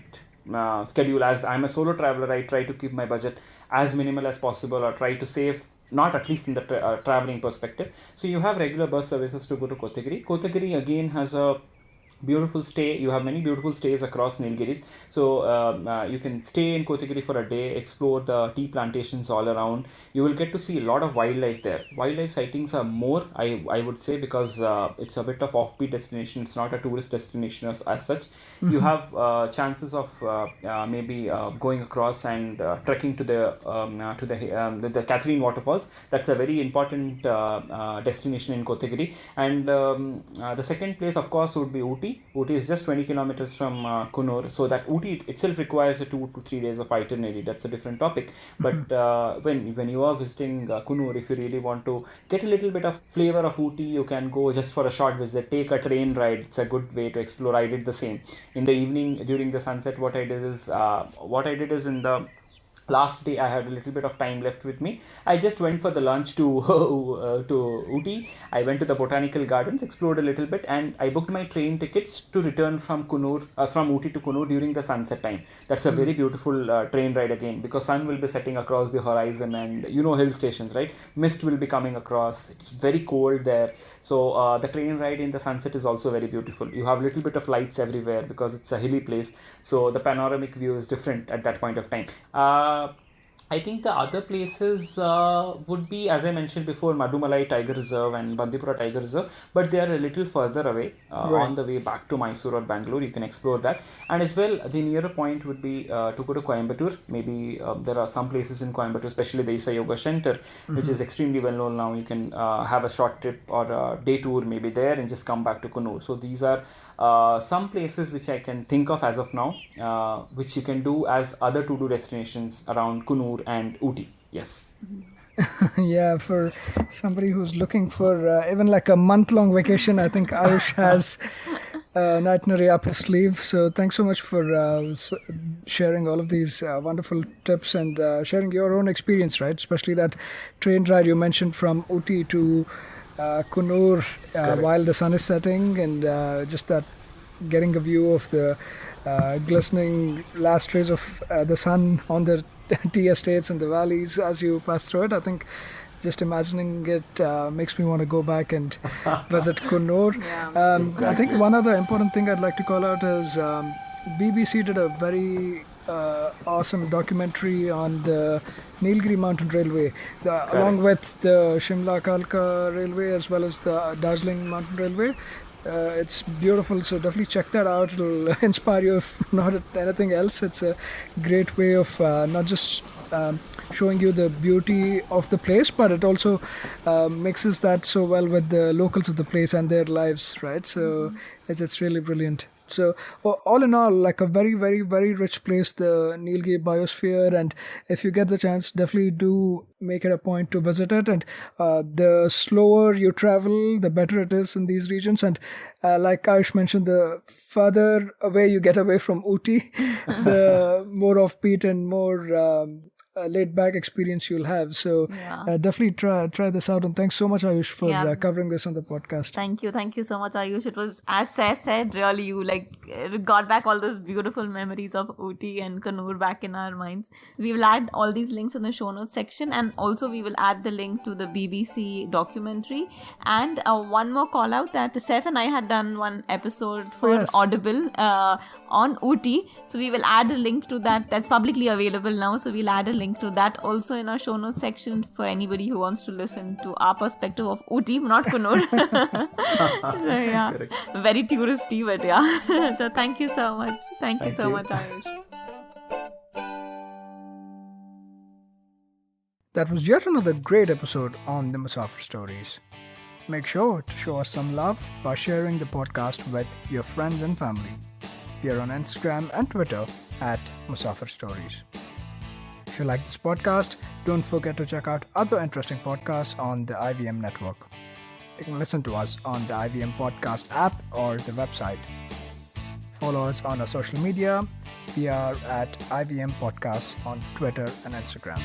schedule, as I'm a solo traveler, I try to keep my budget as minimal as possible or try to save. Not at least in the traveling perspective. So you have regular bus services to go to Kotagiri. Kotagiri again has a beautiful stay. You have many beautiful stays across Nilgiris. So you can stay in Kotagiri for a day, explore the tea plantations all around. You will get to see a lot of wildlife there. Wildlife sightings are more, I would say, because it's a bit of offbeat destination. It's not a tourist destination as such. You have chances of maybe going across and trekking to the Catherine waterfalls. That's a very important destination in Kotagiri. And the second place, of course, would be Ooty. Ooty is just 20 kilometers from Coonoor, so that Ooty itself requires a 2 to 3 days of itinerary. That's a different topic. But when you are visiting Coonoor, if you really want to get a little bit of flavor of Ooty, you can go just for a short visit, take a train ride. It's a good way to explore. I did the same in the evening during the sunset. What I did is in the last day I had a little bit of time left with me. I just went for the lunch to to Ooty. I went to the botanical gardens, explored a little bit, and I booked my train tickets to return from Coonoor, from Ooty to Coonoor during the sunset time. That's a very beautiful train ride again, because sun will be setting across the horizon, and hill stations, right? Mist will be coming across. It's very cold there, so the train ride in the sunset is also very beautiful. You have a little bit of lights everywhere because it's a hilly place, so the panoramic view is different at that point of time. I think the other places would be, as I mentioned before, Madumalai Tiger Reserve and Bandipura Tiger Reserve, but they are a little further away. Right. On the way back to Mysore or Bangalore, you can explore that. And as well, the nearer point would be to go to Coimbatore. Maybe there are some places in Coimbatore, especially the Isa Yoga Center, which is extremely well known now. You can have a short trip or a day tour maybe there and just come back to Coonoor. So these are some places which I can think of as of now, which you can do as other to-do destinations around Coonoor and Ooty. Yes. Yeah, for somebody who's looking for even like a month-long vacation, I think Ayush has an itinerary up his sleeve. So thanks so much for sharing all of these wonderful tips and sharing your own experience, right? Especially that train ride you mentioned from Ooty to Coonoor while the sun is setting, and just that getting a view of the glistening last rays of the sun on the tea estates and the valleys as you pass through it. I think just imagining it makes me want to go back and visit Coonoor. I think one other important thing I'd like to call out is BBC did a very awesome documentary on the Nilgiri Mountain Railway, along with the Shimla Kalka Railway as well as the Darjeeling Mountain Railway. It's beautiful, so definitely check that out. It'll inspire you, if not anything else. It's a great way of not just showing you the beauty of the place, but it also mixes that so well with the locals of the place and their lives, right? So it's really brilliant. So all in all, like a very, very, very rich place, the Nilgiri biosphere. And if you get the chance, definitely do make it a point to visit it. And the slower you travel, the better it is in these regions. And like Ayush mentioned, the further away you get away from Ooty, the more offbeat and more laid back experience you'll have. So definitely try this out. And thanks so much, Ayush, for covering this on the podcast. Thank you so much, Ayush. It was, as Saif said, really you got back all those beautiful memories of Ooty and Coonoor back in our minds. We will add all these links in the show notes section, and also we will add the link to the BBC documentary. And one more call out that Saif and I had done one episode for Audible on Ooty, so we will add a link to that. That's publicly available now, so we'll add a link to that also in our show notes section for anybody who wants to listen to our perspective of Ooty, not Coonoor. So yeah, very touristy, but yeah. So thank you so much. Thank you so much, Ayush. That was yet another great episode on the Musafir Stories. Make sure to show us some love by sharing the podcast with your friends and family. We are on Instagram and Twitter at Musafir Stories. If you like this podcast, don't forget to check out other interesting podcasts on the IVM network. You can listen to us on the IVM podcast app or the website. Follow us on our social media. We are at IVM Podcasts on Twitter and Instagram.